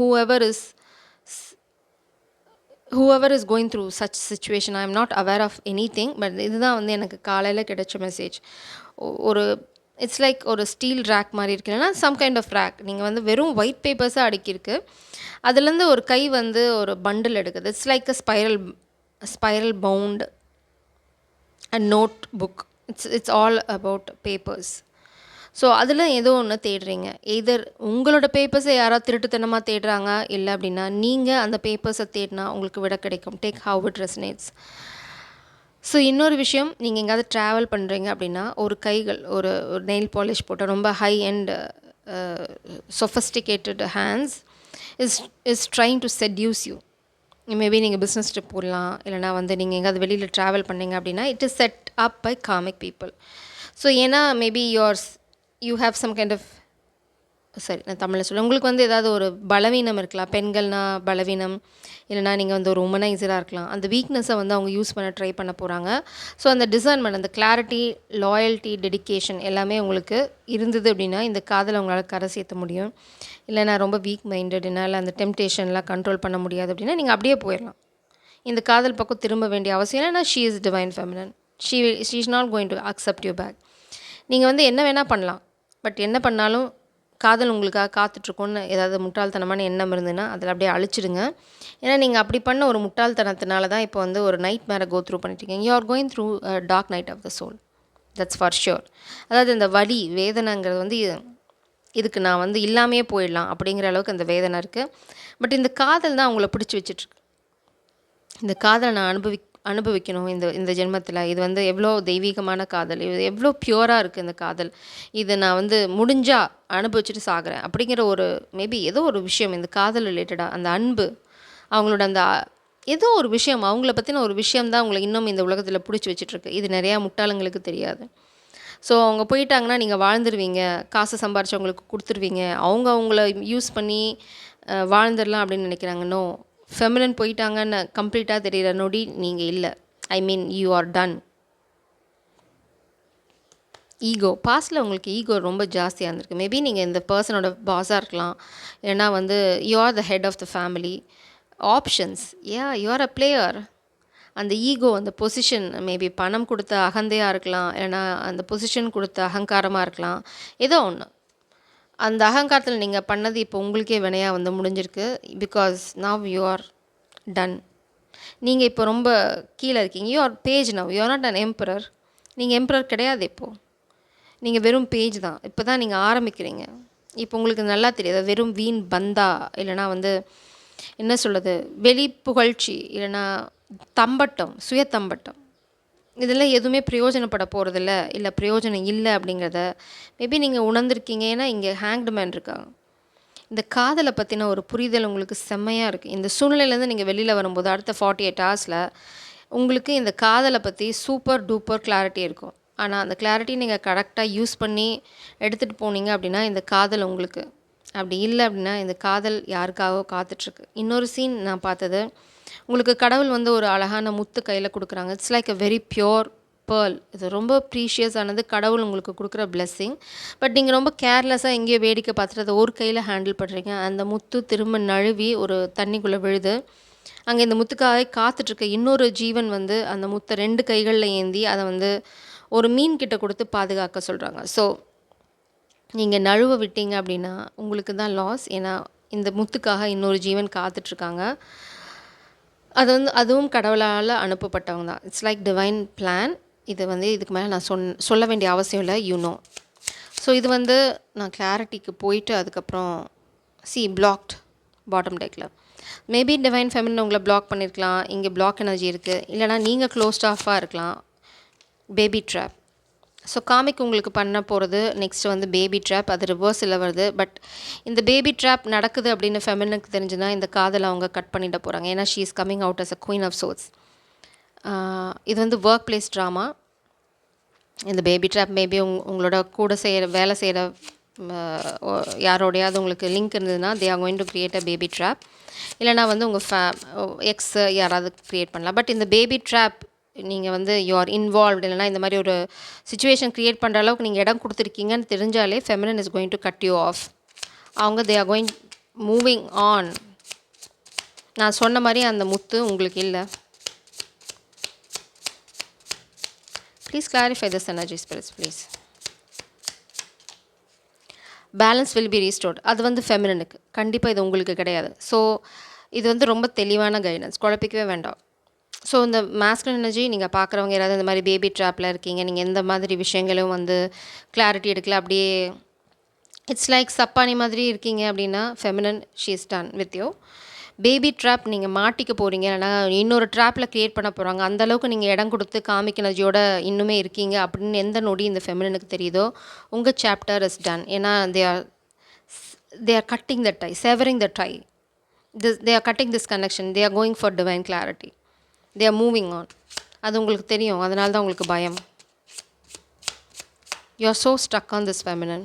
whoever is going through such situation. I am not aware of anything, but இதுதான் வந்து எனக்கு காலையில் கிடைச்ச மெசேஜ். ஒரு இட்ஸ் லைக் ஒரு ஸ்டீல் ரேக் மாதிரி இருக்கு, இல்லைனா சம் கைண்ட் ஆஃப் ரேக். நீங்கள் வந்து வெறும் ஒயிட் பேப்பர்ஸாக அடுக்கியிருக்கு, அதுலேருந்து ஒரு கை வந்து ஒரு பண்டில் எடுக்குது. It's like a spiral bound and notebook. It's all about papers. So அதில் ஏதோ ஒன்று தேடுறீங்க. எதர் உங்களோட பேப்பர்ஸை யாராவது திருட்டுத்தனமாக தேடுறாங்க, இல்லை அப்படின்னா நீங்கள் அந்த பேப்பர்ஸை தேடினா உங்களுக்கு விட கிடைக்கும். Take how it resonates. So இன்னொரு விஷயம், நீங்கள் எங்கேயாவது ட்ராவல் பண்ணுறீங்க அப்படின்னா ஒரு நெயில் பாலிஷ் போட்ட ரொம்ப high and sophisticated hands is trying to seduce you. Maybe நீங்கள் பிஸ்னஸ் ட்ரிப் போடலாம், இல்லைனா வந்து நீங்கள் எங்கேயாவது வெளியில் ட்ராவல் பண்ணீங்க அப்படின்னா it is set up by karmic people. So ஏன்னா maybe you have some kind of, சரி நான் தமிழில் சொல்ல, உங்களுக்கு வந்து ஏதாவது ஒரு பலவீனம் இருக்கலாம். பெண்கள்னா பலவீனம், இல்லைனா நீங்கள் வந்து ஒரு உமனைசராக இருக்கலாம். அந்த வீக்னஸை வந்து அவங்க யூஸ் பண்ண ட்ரை பண்ண போகிறாங்க. ஸோ அந்த டிசர்ன்மெண்ட், அந்த கிளாரிட்டி, லாயல்ட்டி, டெடிக்கேஷன் எல்லாமே உங்களுக்கு இருந்தது அப்படின்னா இந்த காதலை உங்களால் கரை சேர்த்த முடியும். இல்லைனா ரொம்ப வீக் மைண்டட், என்னால் அந்த டெம்டேஷன்லாம் கண்ட்ரோல் பண்ண முடியாது அப்படின்னா நீங்கள் அப்படியே போயிடலாம். இந்த காதல் பக்கம் திரும்ப வேண்டிய அவசியம் இல்லை. ஏன்னா she is divine feminine. She is not going to accept you back. நீங்கள் வந்து என்ன வேணால் பண்ணலாம், பட் என்ன பண்ணாலும் காதல் உங்களுக்காக காத்துட்ருக்கோன்னு ஏதாவது முட்டாள்தனமான எண்ணம் இருந்ததுன்னா அதில் அப்படியே அழிச்சிடுங்க. ஏன்னா நீங்கள் அப்படி பண்ண ஒரு முட்டாள்தனத்தினால தான் இப்போ வந்து ஒரு நைட் மேரை கோ த்ரூ பண்ணிட்டுருக்கீங்க. You are going through dark night of the soul. That's for sure. அதாவது இந்த வலி, வேதனைங்கிறது வந்து இதுக்கு நான் வந்து இல்லாமையே போயிடலாம் அப்படிங்கிற அளவுக்கு அந்த வேதனை இருக்குது. பட் இந்த காதல் தான் அவங்கள பிடிச்சி வச்சிட்ருக்கு. இந்த காதலை நான் அனுபவிக்கணும் இந்த ஜென்மத்தில். இது வந்து எவ்வளோ தெய்வீகமான காதல், இது எவ்வளோ பியூராக இருக்குது இந்த காதல். இதை நான் வந்து முடிஞ்சால் அனுபவிச்சுட்டு சாகிறேன் அப்படிங்கிற ஒரு மேபி ஏதோ ஒரு விஷயம் இந்த காதல் ரிலேட்டடாக, அந்த அன்பு, அவங்களோட அந்த ஏதோ ஒரு விஷயம், அவங்கள பற்றின ஒரு விஷயம் தான் அவங்களை இன்னும் இந்த உலகத்தில் பிடிச்சி வச்சிட்ருக்கு. இது நிறையா முட்டாளங்களுக்கு தெரியாது. ஸோ அவங்க போயிட்டாங்கன்னா நீங்கள் வாழ்ந்துருவீங்க, காசு சம்பாரிச்சவங்களுக்கு கொடுத்துருவீங்க, அவங்கள யூஸ் பண்ணி வாழ்ந்துடலாம் அப்படின்னு நினைக்கிறாங்க. நோ, ஃபெமினன் போயிட்டாங்கன்னு கம்ப்ளீட்டாக தெரிகிற நொடி நீங்கள் இல்லை. I mean you are done. Ego, பாஸ்டில் உங்களுக்கு ஈகோ ரொம்ப ஜாஸ்தியாக இருந்திருக்கு. மேபி நீங்கள் இந்த பர்சனோட பாஸாக இருக்கலாம், இல்லைனா வந்து you are the head of the family. Options, you are a player. அந்த ஈகோ, அந்த பொசிஷன், மேபி பணம் கொடுத்த அகந்தையாக இருக்கலாம், இல்லைனா அந்த பொசிஷன் கொடுத்த அகங்காரமாக இருக்கலாம். ஏதோ ஒன்று, அந்த அகங்காரத்தில் நீங்கள் பண்ணது இப்போ உங்களுக்கே வினையாக வந்து முடிஞ்சிருக்கு. Because now you are ton. நீங்கள் இப்போ ரொம்ப கீழே இருக்கீங்க. You are page now, you are not an emperor. நீங்கள் எம்பரர் கிடையாது. இப்போது நீங்கள் வெறும் பேஜ் தான். இப்போ தான் நீங்கள் ஆரம்பிக்கிறீங்க. இப்போ உங்களுக்கு நல்லா தெரியாது, வெறும் வீண் பந்தா, இல்லைனா வந்து என்ன சொல்கிறது, வெளி புகழ்ச்சி, இல்லைனா தம்பட்டம், சுய தம்பட்டம், இதெல்லாம் எதுவுமே பிரயோஜனப்பட போகிறதில்ல, இல்லை பிரயோஜனம் இல்லை அப்படிங்கிறத மேபி நீங்கள் உணர்ந்திருக்கீங்க. ஏன்னா இங்கே ஹேங்க்டு மேன் இருக்காங்க. இந்த காதலை பற்றின ஒரு புரிதல் உங்களுக்கு செம்மையாக இருக்குது. இந்த சூழ்நிலையிலேருந்து நீங்கள் வெளியில் வரும்போது அடுத்த 48 ஹவர்ஸில் உங்களுக்கு இந்த காதலை பற்றி சூப்பர் டூப்பர் கிளாரிட்டி இருக்கும். ஆனால் அந்த கிளாரிட்டி நீங்கள் கரெக்டாக யூஸ் பண்ணி எடுத்துகிட்டு போனீங்க அப்படின்னா இந்த காதல் உங்களுக்கு, அப்படி இல்லை அப்படின்னா இந்த காதல் யாருக்காகவோ காத்துட்ருக்கு. இன்னொரு சீன் நான் பார்த்தது, உங்களுக்கு கடவுள் வந்து ஒரு அழகான முத்து கையில் கொடுக்குறாங்க. It's like a very pure pearl. இது ரொம்ப ப்ரீஷியஸானது, கடவுள் உங்களுக்கு கொடுக்குற பிளெஸ்ஸிங். பட் நீங்கள் ரொம்ப கேர்லெஸ்ஸாக எங்கேயோ வேடிக்கை பார்த்துட்டு அதை ஒரு கையில் ஹேண்டில் பண்ணுறீங்க. அந்த முத்து திரும்ப நழுவி ஒரு தண்ணிக்குள்ளே விழுது. அங்கே இந்த முத்துக்காக காத்துட்ருக்க இன்னொரு ஜீவன் வந்து அந்த முத்தை 2 கைகளில் ஏந்தி அதை வந்து ஒரு மீன் கிட்ட கொடுத்து பாதுகாக்க சொல்கிறாங்க. ஸோ நீங்கள் நழுவ விட்டீங்க அப்படின்னா உங்களுக்கு தான் லாஸ். ஏன்னா இந்த முத்துக்காக இன்னொரு ஜீவன் காத்துட்ருக்காங்க. அதுவும் கடவுளால் அனுப்பப்பட்டவங்க தான். It's like divine plan. இது வந்து இதுக்கு மேலே நான் சொல்ல வேண்டிய அவசியம் இல்லை, யூனோ. ஸோ இது வந்து நான் கிளாரிட்டிக்கு போயிட்டு அதுக்கப்புறம் பிளாக்ட் பாட்டம் டெக்கில். மேபி டிவைன் ஃபெமினின் உங்களை பிளாக் பண்ணியிருக்கலாம். இங்கே பிளாக் எனர்ஜி இருக்குது. இல்லைனா நீங்கள் க்ளோஸ்ட் ஆஃபாக இருக்கலாம். Baby drop. ஸோ காமிக் உங்களுக்கு பண்ண போகிறது நெக்ஸ்ட் வந்து பேபி ட்ராப். அது ரிவர்ஸில் வருது. பட் இந்த பேபி ட்ராப் நடக்குது அப்படின்னு ஃபெமினுக்கு தெரிஞ்சுன்னா இந்த காதலை அவங்க கட் பண்ணிட போகிறாங்க. ஏன்னா she is coming out as a queen of swords. இது வந்து ஒர்க் பிளேஸ் ட்ராமா. இந்த பேபி ட்ராப் மேபி உங்களோட கூட வேலை செய்கிற யாரோடையாவது உங்களுக்கு லிங்க் இருந்ததுன்னா they are going to create a baby trap. இல்லைனா வந்து உங்கள் எக்ஸ் யாராவது க்ரியேட் பண்ணலாம். பட் இந்த பேபி ட்ராப் நீங்கள் வந்து யூ ஆர் இன்வால்வ்டு, இல்லைனா இந்த மாதிரி ஒரு சுச்சுவேஷன் க்ரியேட் பண்ணுற அளவுக்கு நீங்கள் இடம் கொடுத்துருக்கீங்கன்னு தெரிஞ்சாலே feminine is going to cut you off. அவங்க they are going moving on. நான் சொன்ன மாதிரி அந்த முத்து உங்களுக்கு இல்லை. Please clarify this energy spirits please. Balance will be restored. அது வந்து ஃபெமினனுக்கு, கண்டிப்பாக இது உங்களுக்கு கிடையாது. ஸோ இது வந்து ரொம்ப தெளிவான கைடன்ஸ், குழப்பிக்கவே வேண்டாம். ஸோ இந்த மாஸ்குலின் எனர்ஜி நீங்கள் பார்க்குறவங்க யாராவது இந்த மாதிரி பேபி ட்ராப்பில் இருக்கீங்க, நீங்கள் எந்த மாதிரி விஷயங்களும் வந்து கிளாரிட்டி எடுக்கல, அப்படியே இட்ஸ் லைக் சப்பானி மாதிரி இருக்கீங்க அப்படின்னா feminine she is done with you. Baby drop நீங்கள் மாட்டிக்க போகிறீங்க, இல்லைனா இன்னொரு ட்ராப்பில் க்ரியேட் பண்ண போகிறாங்க, அந்தளவுக்கு நீங்கள் இடம் கொடுத்து காமிக் எனர்ஜியோட இன்னுமே இருக்கீங்க அப்படின்னு எந்த நொடி இந்த ஃபெமினனுக்கு தெரியுதோ உங்கள் சாப்டர் இஸ் டன். ஏன்னா they are cutting the tie, severing the tie. They are cutting this connection. They are going for divine clarity. They are moving on. அது உங்களுக்கு தெரியும், அதனால தான் உங்களுக்கு பயம். You are so stuck on this feminine,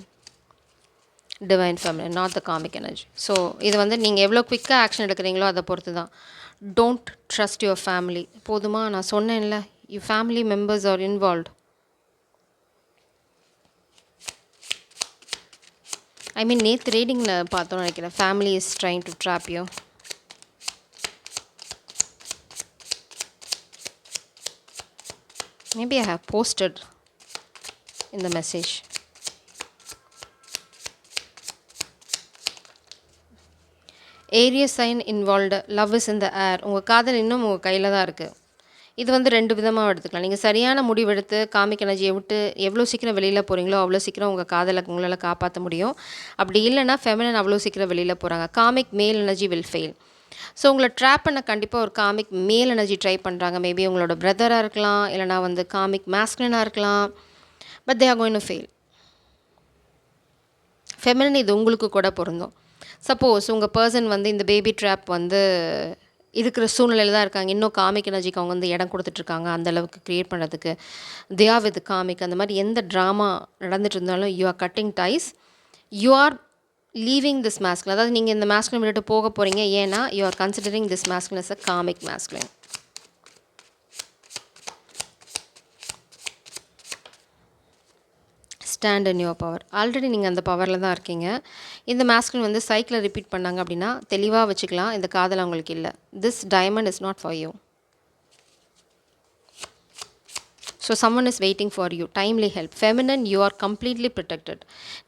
divine feminine, not the karmic energy. So இது வந்து நீங்கள் எவ்வளோ குவிக்காக ஆக்ஷன் எடுக்கிறீங்களோ அதை பொறுத்து தான். Don't trust your family. போதுமா? நான் சொன்னேன்ல, you family members are involved. I mean நேற்று ரீடிங்கில் பார்த்தோன்னு நினைக்கிறேன், family is trying to trap you. Maybe I have posted in the message. Aries sign involved, love is in the air. உங்கள் காதல் இன்னும் உங்கள் கையில் தான் இருக்குது. இது வந்து ரெண்டு விதமாக எடுத்துக்கலாம். நீங்கள் சரியான முடிவெடுத்து காமிக் எனர்ஜியை விட்டு எவ்வளோ சீக்கிரம் வெளியில் போகிறீங்களோ அவ்வளோ சீக்கிரம் உங்கள் காதலை உங்களால் காப்பாற்ற முடியும். அப்படி இல்லைனா ஃபெமினன் அவ்வளோ சீக்கிரம் வெளியில் போகிறாங்க. காமிக் மேல் எனர்ஜி வில் ஃபெயில். ஸோ உங்களை ட்ராப் பண்ண கண்டிப்பாக ஒரு காமிக் மேல் எனர்ஜி ட்ரை பண்ணுறாங்க. மேபி உங்களோட பிரதராக இருக்கலாம், இல்லைனா வந்து காமிக் மாஸ்குலினாக இருக்கலாம். But they are going to fail. Feminine இது உங்களுக்கு கூட பொருந்தும். சப்போஸ் உங்கள் பர்சன் வந்து இந்த பேபி ட்ராப் வந்து இருக்கிற சூழ்நிலையில் தான் இருக்காங்க, இன்னும் காமிக் எனர்ஜிக்கு அவங்க வந்து இடம் கொடுத்துட்ருக்காங்க அந்தளவுக்கு க்ரியேட் பண்ணுறதுக்கு. They are with karmic. அந்த மாதிரி எந்த ட்ராமா நடந்துட்டு இருந்தாலும் you are cutting ties, you are leaving this masculine. அதாவது நீங்கள் இந்த மாஸ்குலின் விட்டுட்டு போக போகிறீங்க. ஏன்னா you are considering this masculine as a karmic masculine. Stand in your power. Already நீங்கள் அந்த பவரில் தான் இருக்கீங்க. இந்த மாஸ்குலின் வந்து சைக்கிளை ரிப்பீட் பண்ணாங்க அப்படின்னா தெளிவாக வச்சுக்கலாம், இந்த காதல் அவங்களுக்கு இல்லை. This diamond is not for you. So someone is waiting for you. timely help. feminine, you are completely protected.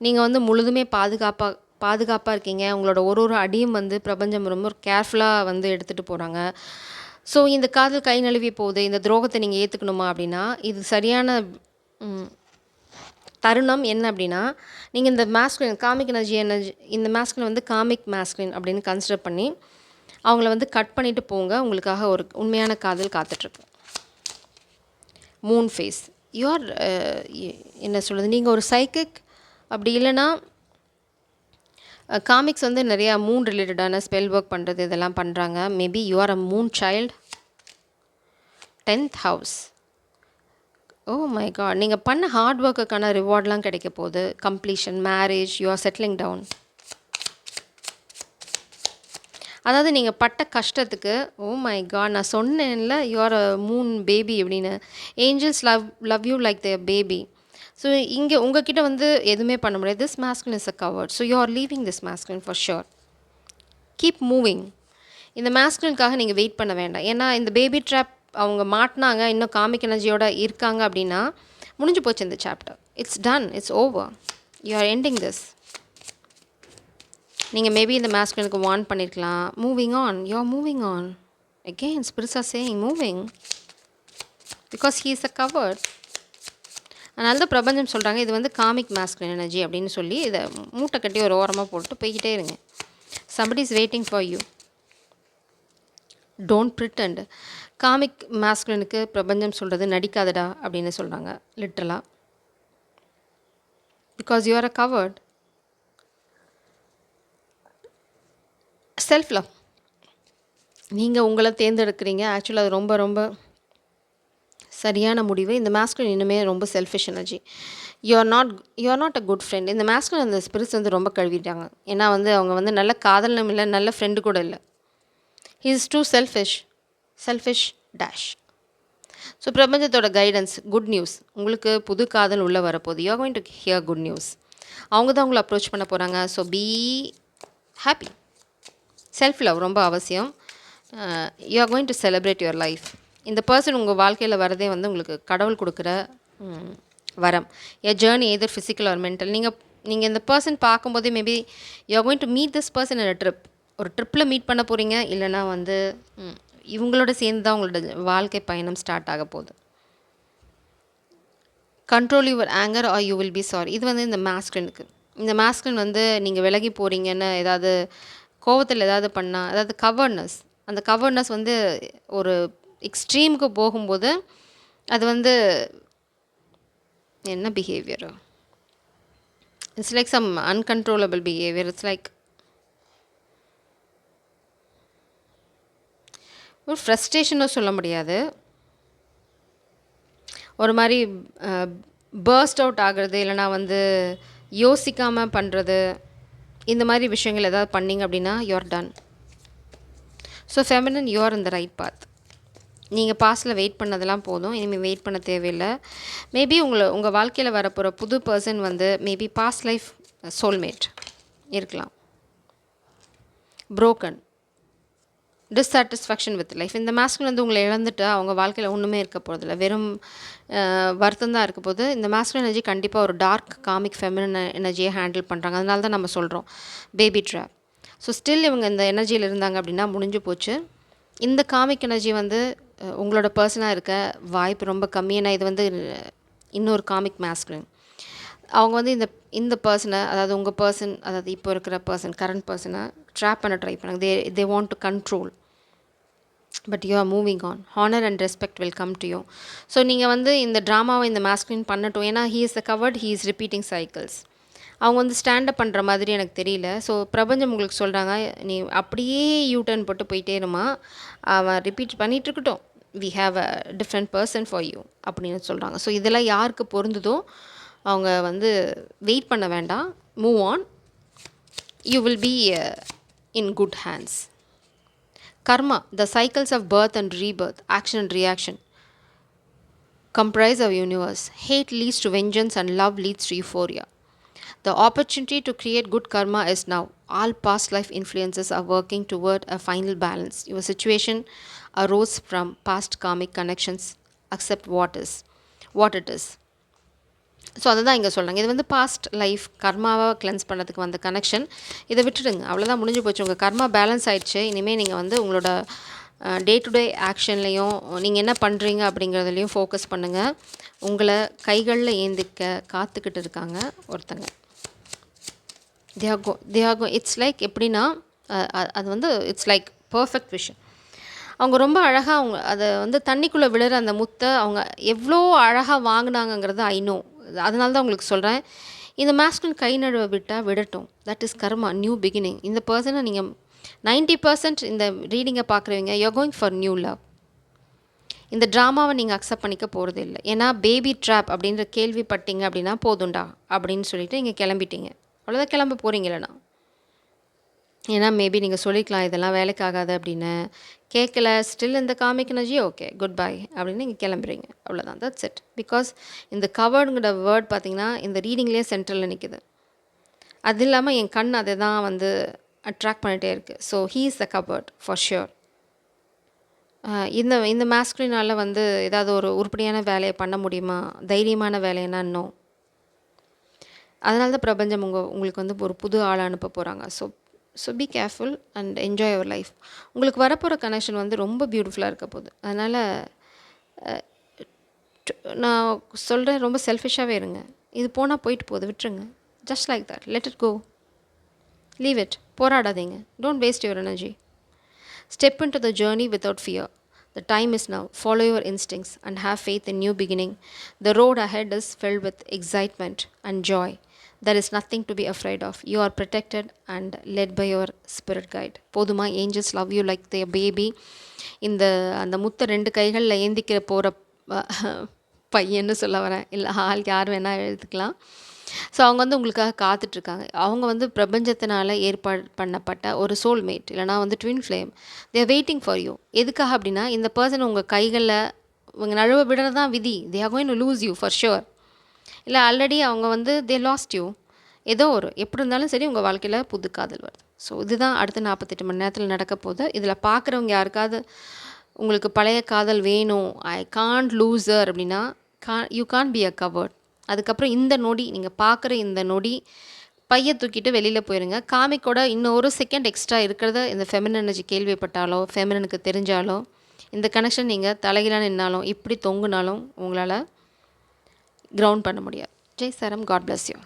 நீங்கள் வந்து முழுதுமே பாதுகாப்பாக இருக்கீங்க. உங்களோட ஒரு அடியும் வந்து பிரபஞ்சம் ரொம்ப கேர்ஃபுல்லாக வந்து எடுத்துகிட்டு போகிறாங்க. ஸோ இந்த காதல் கை நழுவி போகுது, இந்த துரோகத்தை நீங்கள் ஏற்றுக்கணுமா அப்படின்னா இது சரியான தருணம். என்ன அப்படின்னா நீங்கள் இந்த மாஸ்குலின் காமிக் எனர்ஜி இந்த மாஸ்குலின் வந்து காமிக் மாஸ்குலின் அப்படின்னு கன்சிடர் பண்ணி அவங்கள வந்து கட் பண்ணிவிட்டு போங்க. உங்களுக்காக ஒரு உண்மையான காதல் காத்துட்ருக்கு. Moon face. யூஆர் என்ன சொல்கிறது, நீங்கள் ஒரு சைக்கிக். அப்படி இல்லைன்னா காமிக்ஸ் வந்து நிறையா மூன் ரிலேட்டடான ஸ்பெல் ஒர்க் பண்ணுறது இதெல்லாம் பண்ணுறாங்க. Maybe you are a moon child. 10th house. Oh my God, நீங்கள் பண்ண ஹார்ட் ஒர்க்குக்கான ரிவார்ட்லாம் கிடைக்க போகுது. Completion, marriage, you are settling down. அதாவது நீங்கள் பட்ட கஷ்டத்துக்கு, ஓ மை காட், நான் சொன்னேன்ல you are a moon baby அப்படின்னு. Angels love you like the baby. So இங்கே உங்ககிட்ட வந்து எதுவுமே பண்ண முடியாது. This masculine is a covert. So you are leaving this masculine for sure. Keep moving. இந்த மாஸ்குலினுக்காக நீங்கள் வெயிட் பண்ண வேண்டாம். ஏன்னா இந்த பேபி ட்ராப் அவங்க மாட்டினாங்க, இன்னும் காமிக் எனர்ஜியோட இருக்காங்க அப்படின்னா முடிஞ்சு போச்சு இந்த chapter. It's done, it's over. You are ending this. நீங்கள் மேபி இந்த மாஸ்குலினுக்கு வார்ன் பண்ணியிருக்கலாம். Moving on. You are moving on. Again spirits are saying moving because he is a coward. அதனால தான் பிரபஞ்சம் சொல்கிறாங்க இது வந்து காமிக் மாஸ்குலின் எனர்ஜி அப்படின்னு சொல்லி இதை மூட்டை கட்டி ஒரு ஓரமாக போட்டு போய்கிட்டே இருங்க. somebody is waiting for you. Don't pretend. Karmic மாஸ்குலினுக்கு பிரபஞ்சம் சொல்கிறது நடிக்காதடா அப்படின்னு சொல்கிறாங்க லிட்ரலாக. Because you are a covert. Self love. நீங்கள் உங்களை தேர்ந்தெடுக்கிறீங்க. ஆக்சுவலாக அது ரொம்ப ரொம்ப சரியான முடிவு. இந்த மாஸ்குலின் இன்னுமே ரொம்ப selfish energy. You are not a good friend. இந்த மாஸ்குலின் அந்த ஸ்பிரிட்ஸ் வந்து ரொம்ப கழுவிட்டாங்க. ஏன்னா வந்து அவங்க வந்து நல்ல காதலனும் இல்லை, நல்ல ஃப்ரெண்டு கூட இல்லை. He is too selfish dash. So பிரபஞ்சத்தோட கைடன்ஸ், குட் நியூஸ். உங்களுக்கு புது காதல் உள்ளே வரப்போகுது. You are going to hear good news. அவங்க தான் உங்களை அப்ரோச் பண்ண போகிறாங்க. So be happy. Self love ரொம்ப அவசியம். You are going to celebrate your life. இந்த பர்சன் உங்கள் வாழ்க்கையில் வரதே வந்து உங்களுக்கு கடவுள் கொடுக்குற வரம். A journey either physical or mental. நீங்கள் இந்த பர்சன் பார்க்கும்போதே maybe you are going to meet this person in a trip. ஒரு ட்ரிப்பில் மீட் பண்ண போகிறீங்க. இல்லைனா வந்து இவங்களோட சேர்ந்து தான் உங்களோட வாழ்க்கை பயணம் ஸ்டார்ட் ஆக போகுது. Control your anchor are you will be sorry. இது வந்து இந்த மாஸ்குலினுக்கு. இந்த மாஸ்குலின் வந்து நீங்கள் விலகி போகிறீங்கன்னு ஏதாவது கோவத்தில் ஏதாவது பண்ணால், அதாவது கவர்னஸ், அந்த கவர்னஸ் வந்து ஒரு எக்ஸ்ட்ரீமுக்கு போகும்போது அது வந்து என்ன behaviour? It's like some uncontrollable behaviour. It's like ஒரு ஃப்ரஸ்ட்ரேஷனும் சொல்ல முடியாது. ஒரு மாதிரி பர்ஸ்ட் அவுட் ஆகிறது, இல்லைனா வந்து யோசிக்காமல் பண்ணுறது, இந்த மாதிரி விஷயங்கள் ஏதாவது பண்ணிங்க அப்படின்னா you are done. So feminine, you are in the right path. நீங்கள் பாஸ்டில் வெயிட் பண்ணதெல்லாம் போதும். இனிமேல் வெயிட் பண்ண தேவையில்லை. மேபி உங்கள் வாழ்க்கையில் வரப்போகிற புது பர்சன் வந்து மேபி பாஸ்ட் லைஃப் சோல்மேட் இருக்கலாம். Broken, dissatisfaction with life. இந்த மாஸ்குலின் வந்து உங்களை இழந்துட்டு அவங்க வாழ்க்கையில் ஒன்றுமே இருக்க போகிறதில்ல, வெறும் வருத்தம் தான் இருக்க போகுது. இந்த மாஸ்குலின் எனர்ஜி கண்டிப்பாக ஒரு டார்க் காமிக் ஃபெமினின் எனர்ஜியை ஹேண்டில் பண்ணுறாங்க. அதனால தான் நம்ம சொல்கிறோம் பேபி ட்ராப். ஸோ ஸ்டில் இவங்க இந்த எனர்ஜியில் இருந்தாங்க அப்படின்னா முடிஞ்சு போச்சு. இந்த காமிக் எனர்ஜி வந்து உங்களோட பர்சனாக இருக்க வாய்ப்பு ரொம்ப கம்மி. ஏன்னா இது வந்து இன்னொரு காமிக் மாஸ்குலின். அவங்க வந்து இந்த பர்சனை, அதாவது உங்கள் பர்சன், அதாவது இப்போ இருக்கிற பர்சன், கரண்ட் பர்சனை ட்ராப் பண்ண ட்ரை பண்ணாங்க. They want to control. But you are moving on. Honour and respect will come to you. So நீங்கள் வந்து இந்த ட்ராமாவை இந்த மாஸ்குலின் பண்ணட்டும். ஏன்னா he is the coward, he is repeating cycles. அவங்க வந்து ஸ்டாண்டப் பண்ணுற மாதிரி எனக்கு தெரியல. ஸோ பிரபஞ்சம் உங்களுக்கு சொல்கிறாங்க, நீ அப்படியே யூடர்ன் போட்டு போயிட்டே இருமா, அவன் ரிப்பீட் பண்ணிகிட்டு இருக்கட்டும், we have a different person for you அப்படின்னு சொல்கிறாங்க. ஸோ இதெல்லாம் யாருக்கு பொருந்துதோ அவங்க வந்து வெயிட் பண்ண வேண்டாம், move on. You will be in good hands. Karma, the cycles of birth and rebirth, action and reaction, comprise our universe. Hate leads to vengeance and love leads to euphoria. The opportunity to create good karma is now. All past life influences are working toward a final balance. Your situation arose from past karmic connections. Accept what it is. So அதை தான் இங்கே சொல்கிறாங்க. இது வந்து past life கர்மாவை cleanse பண்ணுறதுக்கு வந்த connection. இதை விட்டுடுங்க, அவ்வளோதான், முடிஞ்சு போச்சு. உங்கள் கர்மா பேலன்ஸ் ஆகிடுச்சு. இனிமேல் நீங்கள் வந்து உங்களோட டே டு டே ஆக்ஷன்லேயும் நீங்கள் என்ன பண்ணுறீங்க அப்படிங்கிறதுலையும் ஃபோக்கஸ் பண்ணுங்கள். உங்களை கைகளில் ஏந்திக்க காத்துக்கிட்டு இருக்காங்க ஒருத்தங்க. தியாகோ இட்ஸ் லைக் எப்படின்னா அது வந்து இட்ஸ் லைக் பர்ஃபெக்ட் விஷன். அவங்க ரொம்ப அழகாக அவங்க அதை வந்து தண்ணிக்குள்ளே விழுற அந்த முத்தை அவங்க எவ்வளோ அழகாக வாங்கினாங்கங்கிறது ஐ நோ. அதனால தான் உங்களுக்கு சொல்கிறேன், இந்த மாஸ்குலின் கை நழுவ விட்டால் விடட்டும். That is karma, new beginning. இந்த பர்சனை நீங்கள் 90% இந்த ரீடிங்கை பார்க்குறவங்க you are going for new love. இந்த ட்ராமாவை நீங்கள் அக்செப்ட் பண்ணிக்க போகிறது இல்லை. ஏன்னா பேபி ட்ராப் அப்படின்ற கேள்விப்பட்டீங்க அப்படின்னா போதுண்டா அப்படின்னு சொல்லிட்டு நீங்கள் கிளம்பிட்டீங்க. அவ்வளோதான், கிளம்ப போகிறீங்க. இல்லைனா ஏன்னா மேபி நீங்கள் சொல்லிக்கலாம் இதெல்லாம் வேலைக்காகாது அப்படின்னு. கேட்கல, ஸ்டில் இந்த comic energy okay good bye அப்படின்னு நீங்கள் கிளம்புறீங்க. அவ்வளோதான், தட்ஸ் இட். பிகாஸ் இந்த கவர்டுங்கிற வேர்ட் பார்த்திங்கன்னா இந்த ரீடிங்லேயே சென்ட்ரலில் நிற்குது. அது இல்லாமல் என் கண் அதை தான் வந்து அட்ராக்ட் பண்ணிகிட்டே இருக்குது. So he is the coward for sure. இந்த மாஸ்குலினால் வந்து ஏதாவது ஒரு உருப்படியான வேலையை பண்ண முடியுமா? தைரியமான வேலைன்னா இன்னும். அதனால தான் பிரபஞ்சம் உங்களுக்கு வந்து ஒரு புது ஆளை அனுப்ப போகிறாங்க. So be careful and enjoy your life. உங்களுக்கு வரப்போகிற கனெக்ஷன் வந்து ரொம்ப பியூட்டிஃபுல்லாக இருக்க போகுது. அதனால் நான் சொல்கிறேன், ரொம்ப செல்ஃபிஷாகவே இருங்க. இது போனால் போயிட்டு போகுது, விட்டுருங்க. Just like that, let it go, leave it. போராடாதீங்க. Don't waste your energy. Step into the journey without fear. The time is now. Follow your instincts and have faith in new beginning. The road ahead is filled with excitement and joy. there is nothing to be afraid of. You are protected and led by your spirit guide. போதுமா? angels love you like their baby. இந்த அந்த முத்த 2 கைகளில் ஏந்திக்கிற போகிற பையன்னு சொல்ல வரேன், இல்லை ஆள் யார் வேணால் எழுதுக்கலாம். ஸோ அவங்க வந்து உங்களுக்காக காத்துட்ருக்காங்க. அவங்க வந்து பிரபஞ்சத்தினால் ஏற்பாடு பண்ணப்பட்ட ஒரு சோல்மேட், இல்லைனா வந்து twin flame. They're waiting for you. எதுக்காக அப்படின்னா, இந்த பர்சன் உங்கள் கைகளில் உங்கள் நழுவ விடுறது தான் விதி. தே are going to lose you for sure. இல்லை ஆல்ரெடி அவங்க வந்து தே லாஸ்ட் யூ. ஏதோ ஒரு எப்படி இருந்தாலும் சரி உங்கள் வாழ்க்கையில் புது காதல் வருது. ஸோ இதுதான் அடுத்த 48 மணி நேரத்தில் நடக்க போகுது. இதில் பார்க்குறவங்க யாருக்காவது உங்களுக்கு பழைய காதல் வேணும், ஐ காண்ட் லூசர் அப்படின்னா, you can be a coward. அதுக்கப்புறம் இந்த நொடி, நீங்கள் பார்க்குற இந்த நொடி பையை தூக்கிட்டு வெளியில் போயிருங்க. காமிக்கோட இன்னும் ஒரு செகண்ட் எக்ஸ்ட்ரா இருக்கிறத இந்த ஃபெமினன் எனர்ஜி கேள்விப்பட்டாலோ, ஃபெமினனுக்கு தெரிஞ்சாலோ, இந்த கனெக்ஷன் நீங்கள் தலைகீழாக நின்னாலும், இப்படி தொங்குனாலும் உங்களால் கிரவுண்ட் பண்ண முடியாது. ஜெய் சரம். God bless you.